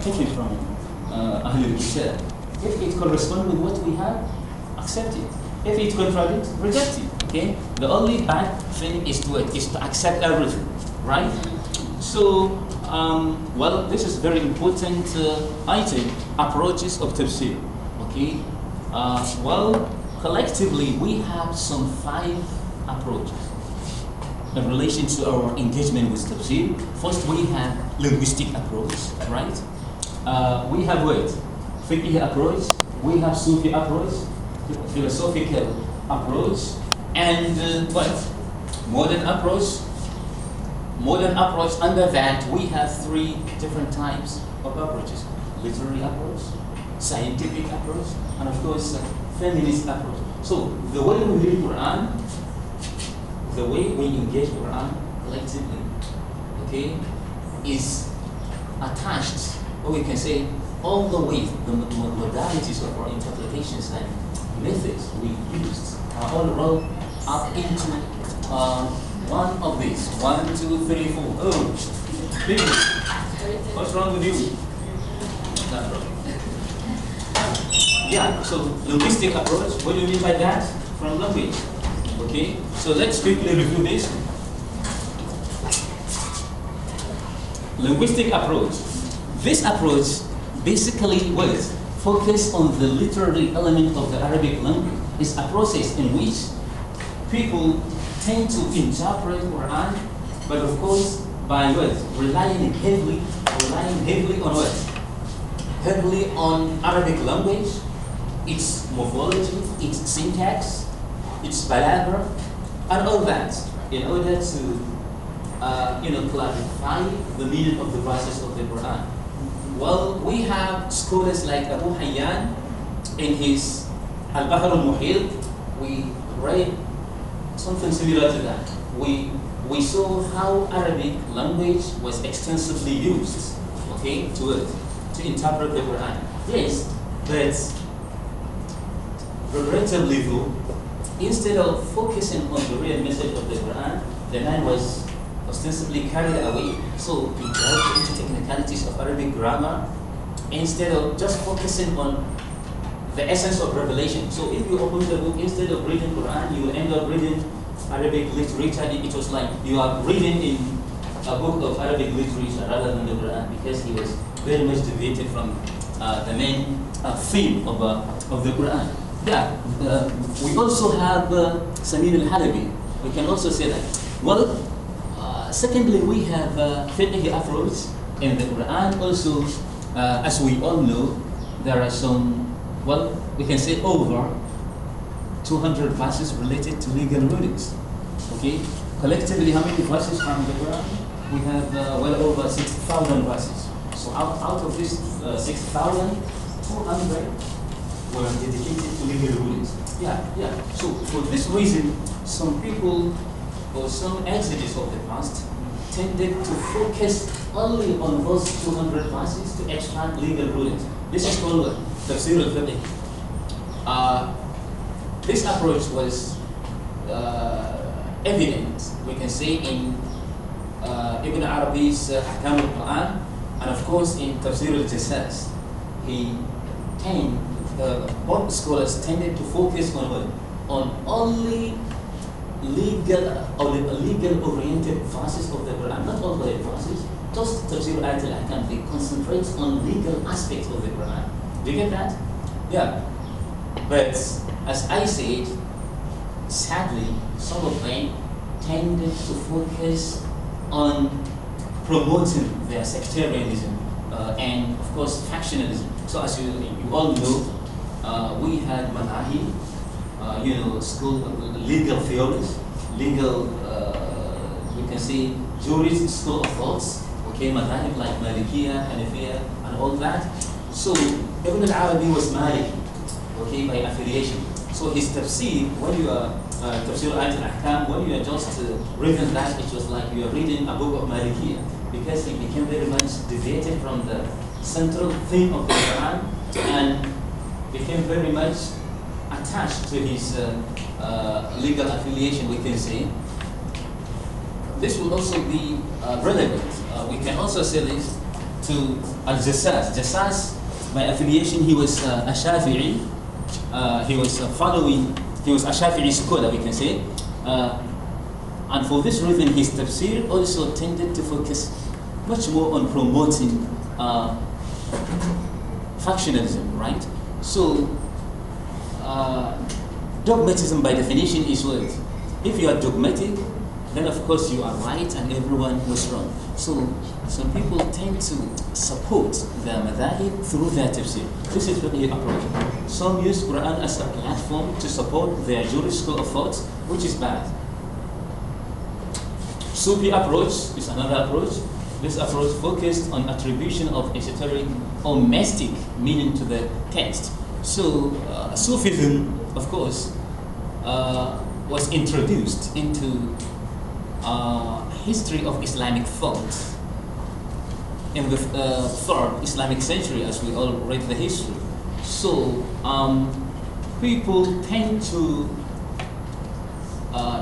taken from Ahlul Kitab. If it corresponds with what we have, accept it. If it contradicts, reject it. Okay? The only bad thing is to accept everything, right? So, well, this is very important item, approaches of Tafsir. Okay? Well, collectively, we have some 5 approaches in relation to our engagement with Tafsir. First, we have linguistic approach, right? We have what? Fiqh approach, we have Sufi approach, philosophical approach, and what? Modern approach. Modern approach, under that we have 3 different types of approaches: literary approach, scientific approach, and of course feminist approach. So the way we read Quran, the way we engage Quran collectively, okay, is attached, or we can say all the way the modalities of our interpretations and methods we used are all rolled up into one of these. 1, 2, 3, 4. Oh, people, what's wrong with you? No problem. Yeah, so linguistic approach, what do you mean by that? From language. Okay, so let's quickly review this. Linguistic approach. This approach basically will focus on the literary element of the Arabic language. It's a process in which people tend to interpret Quran, but of course by what? Relying heavily on what? Heavily on Arabic language, its morphology, its syntax, its balagha, and all that, in order to clarify the meaning of the verses of the Quran. Well, we have scholars like Abu Hayyan in his Al-Bahr al-Muhit. We read something similar to that. We saw how Arabic language was extensively used, okay, to interpret the Quran. Yes, but regrettably though, instead of focusing on the real message of the Quran, the man was ostensibly carried away. So he delved into technicalities of Arabic grammar instead of just focusing on the essence of revelation. So if you open the book, instead of reading Quran, you will end up reading Arabic literature. It was like you are reading in a book of Arabic literature rather than the Quran, because he was very much deviated from the main theme of the Quran. Yeah, we also have Samin al-Halabi. We can also say that. Well, secondly, we have fiqh approach in the Quran. Also, as we all know, there are some, well, we can say over 200 verses related to legal rulings. Okay, collectively, how many verses from the Quran? We have well over 6,000 verses. So out of this 6,000, 200 were dedicated to legal rulings. Yeah. So for this reason, some people or some exegetes of the past tended to focus only on those 200 verses to extract legal rulings. This is called Tafsir al-Fiqh. This approach was evident, we can say, in Ibn Arabi's Ahkam al-Quran, and of course in Tafsir al-Jasas. Both scholars tended to focus on only legal-oriented verses of the Quran, not all the verses, just Tafsir Ayat al-Ahkam. They concentrate on legal aspects of the Quran. Do you get that? Yeah. But as I said, sadly, some of them tended to focus on promoting their sectarianism and, of course, factionalism. So as you all know, we had Manahi, school legal theories, legal, we can say, jurist school of thoughts, okay, Madhahib like Malikiya, Hanafiya, and all that. So Ibn al-Arabi was Maliki, okay, by affiliation. So his tafsir, when you are Tafsir Ayat al-Ahkam, when you are just reading that, it was like you are reading a book of Malikiya, because he became very much deviated from the central theme of the Quran and became very much attached to his legal affiliation, we can say. This will also be relevant. We can also say this. to Al-Jassas. Jassas, by affiliation, he was a Shafi'i. He was a Shafi'i scholar, we can say. And for this reason, his tafsir also tended to focus much more on promoting factionalism, right? So, dogmatism by definition is what? If you are dogmatic, then of course you are right and everyone was wrong. So, some people tend to support the madhahib through their tafsir. This is what they approach. Some use Quran as a platform to support their Jewish school of thought, which is bad. Sufi approach is another approach. This approach focused on attribution of esoteric or mystic meaning to the text. So Sufism, of course, was introduced into history of Islamic thought in the 3rd Islamic century, as we all read the history. So people tend to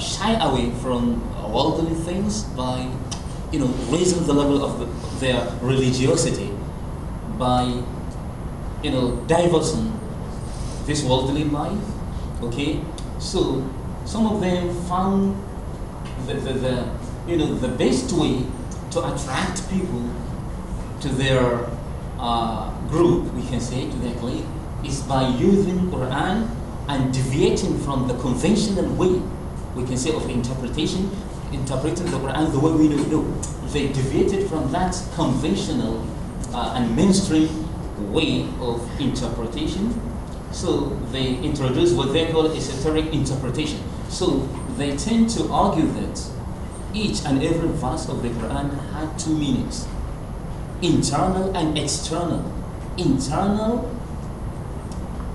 shy away from worldly things by, raising the level of their religiosity by, diverting this worldly life. Okay, so some of them found the best way to attract people to their group, we can say, to their clique, is by using Quran and deviating from the conventional way, we can say, of interpreting the Quran the way we know. They deviated from that conventional and mainstream way of interpretation. So they introduced what they call esoteric interpretation. So they tend to argue that each and every verse of the Quran had two meanings: internal and external. Internal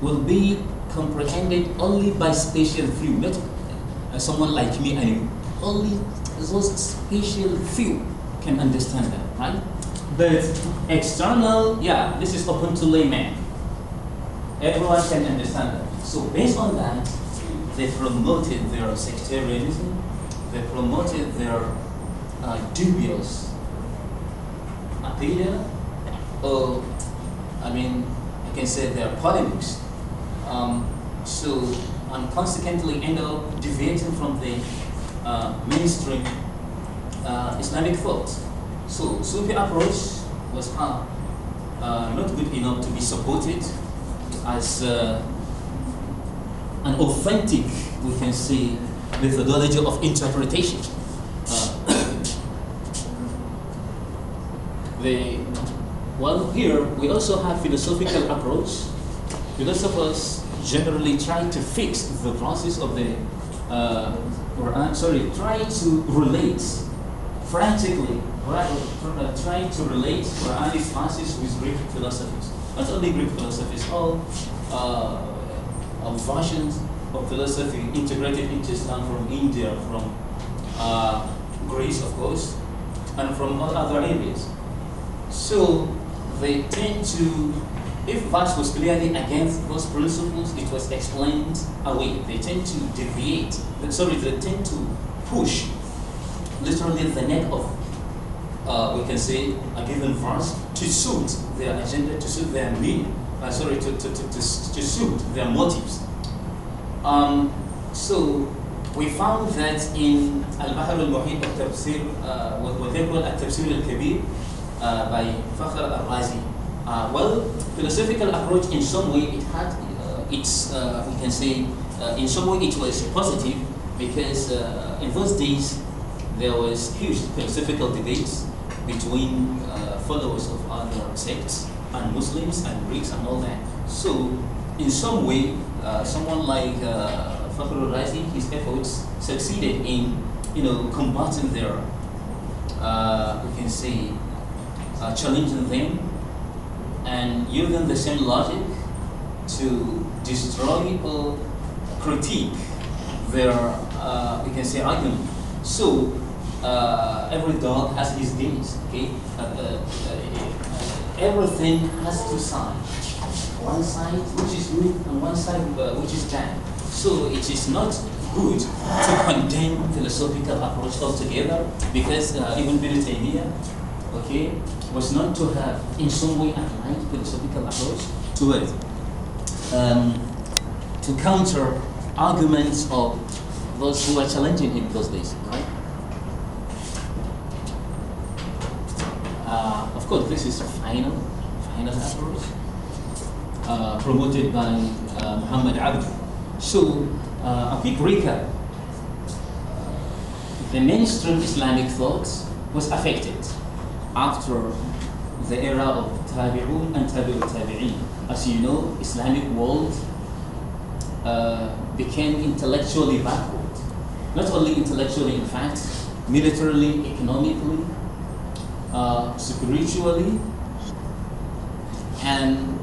will be comprehended only by special few, not someone like me and you. Only those special few can understand that, right? But external, this is open to layman. Everyone can understand that. So based on that, they promoted their sectarianism, they promoted their dubious aqidah, or I can say their polemics. And consequently end up deviating from the mainstream Islamic thought. So Sufi approach was not good enough to be supported as an authentic, we can say, methodology of interpretation. Here we also have philosophical approach. Philosophers generally try to fix the verses of the Quran. Try to relate practically. Try to relate Quranic verses with Greek philosophies. Not only Greek philosophies, all versions of philosophy integrated into Islam from India, from Greece, of course, and from all other areas. So they tend to, if verse was clearly against those principles, it was explained away. They tend to deviate. They tend to push literally the neck of, we can say, a given verse to suit their agenda, to suit their meaning. To suit their motives. So we found that in Al-Bahr al-Muhit al-Tafsir, what they call Al-Tafsir al-Kabir by Fakhr al-Razi. Philosophical approach, in some way it had its, we can say, in some way it was positive, because in those days there was huge philosophical debates between followers of other sects and Muslims and Greeks and all that. So in some way, someone like Fakhr al-Razi, his efforts succeeded in, combating their, we can say, challenging them and using the same logic to destroy or critique their, we can say, argument. So every dog has his days, okay? Everything has two sides. One side which is good and one side which is bad. So it is not good to condemn philosophical approach altogether, because Ibn Taymiyyah okay, was not to have in some way applied philosophical approach to it, to counter arguments of those who were challenging him those days, right? Of course, this is a final approach promoted by Muhammad Abdu. So, a quick recap. The mainstream Islamic thought was affected after the era of Tabi'un and Tabi'ut Tabi'in. As you know, Islamic world became intellectually backward. Not only intellectually, in fact, militarily, economically, spiritually, and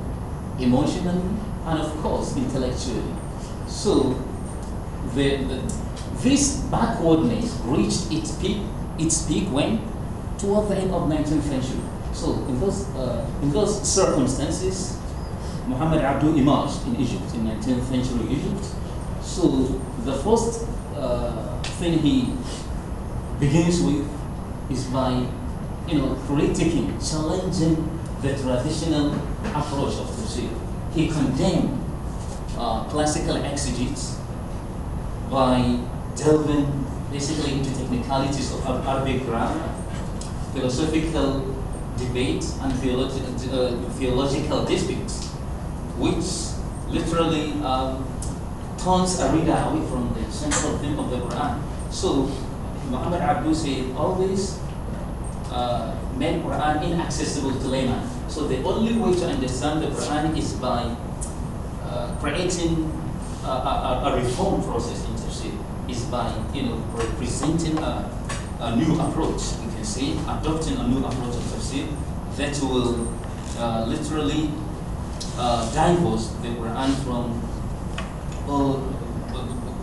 emotionally, and of course, intellectually. So, this backwardness reached its peak when? Toward the end of 19th century. So, in those circumstances, Muhammad Abdu emerged in Egypt, in 19th century Egypt. So, the first thing he begins with is by, critiquing, challenging the traditional approach of Tafsir. He condemned classical exegetes by delving basically into technicalities of Arabic grammar, philosophical debates, and theological disputes, which literally turns a reader away from the central theme of the Quran. So Muhammad Abdu said always made Quran inaccessible to layman. So the only way to understand the Quran is by creating a reform process in Tafsir, is by presenting a new approach. You can say adopting a new approach of Tafsir that will literally divorce the Quran from,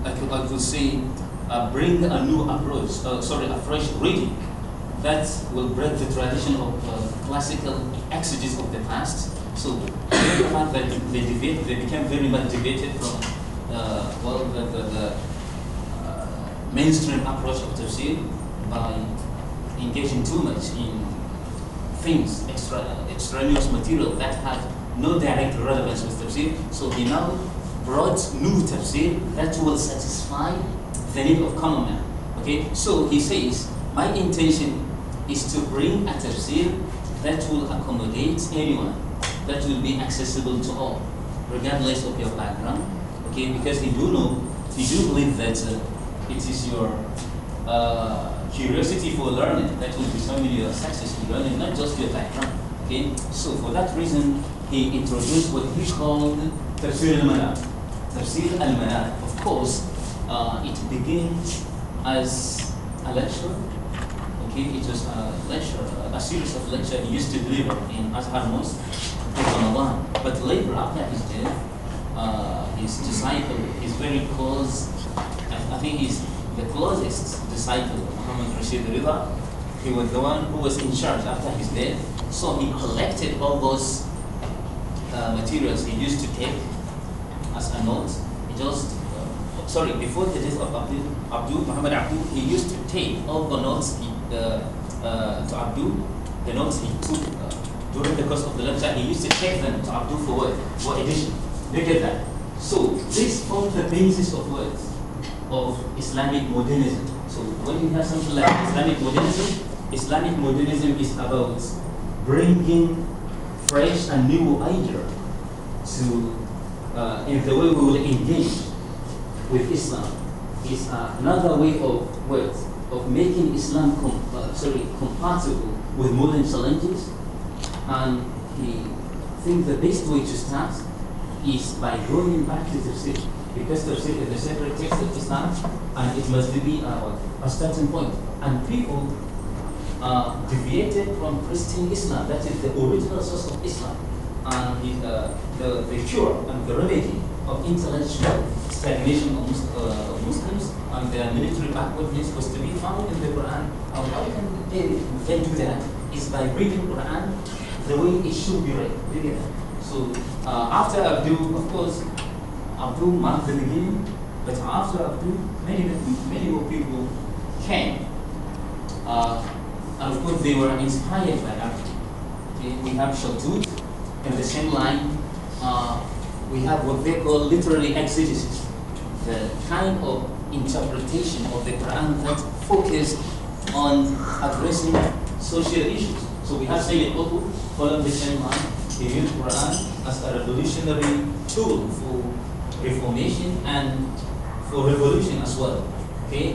I could say, bring a new approach. a fresh reading that will break the tradition of classical exegetes of the past. So the fact that they became very much debated from the mainstream approach of Tafsir by engaging too much in things, extraneous material that had no direct relevance with Tafsir. So he now brought new Tafsir that will satisfy the need of common man. Okay, so he says, my intention is to bring a Tafsir that will accommodate anyone, that will be accessible to all, regardless of your background. Okay, because he do believe that it is your curiosity for learning that will determine your success in learning, not just your background. Okay, so for that reason, he introduced what he called Tafsir al-Manar. Tafsir al-Manar. Of course, it begins as a lecture. Okay, it was a lecture, a series of lectures he used to deliver in Azhar Mosque in Ramadan. But later, after his death, his disciple, his very close, I think he's the closest disciple, Muhammad Rashid Rida. He was the one who was in charge after his death. So he collected all those materials he used to take as a note. He just, before the death of Muhammad Abdu, he used to take all the notes to Abdu, the notes he took during the course of the lecture. He used to take them to Abdu for edition. Look at that. So this forms the basis of words of Islamic modernism. So when you have something like Islamic modernism is about bringing fresh and new idea to in the way we will engage with Islam. Is another way of words of making Islam compatible with modern challenges. And he thinks the best way to start is by going back to Tafsir, because Tafsir is the separate text of Islam, and it must be a starting point. And people deviated from Christian Islam, that is the original source of Islam, and the cure and the remedy of intellectual stagnation of Muslims and their military backwardness was to be found in the Quran. How can they do that? Is by reading Quran the way it should be read. So after Abdu, of course, Abdu marked the beginning, but after Abdu, many more people came. and of course they were inspired by Arabic. Okay? We have Shaltut in the same line. We have what they call literary exegesis, the kind of interpretation of the Quran that focused on addressing social issues. So we have Sayyid Qutb following the same line. He used Quran as a revolutionary tool for reformation and for revolution as well. Okay.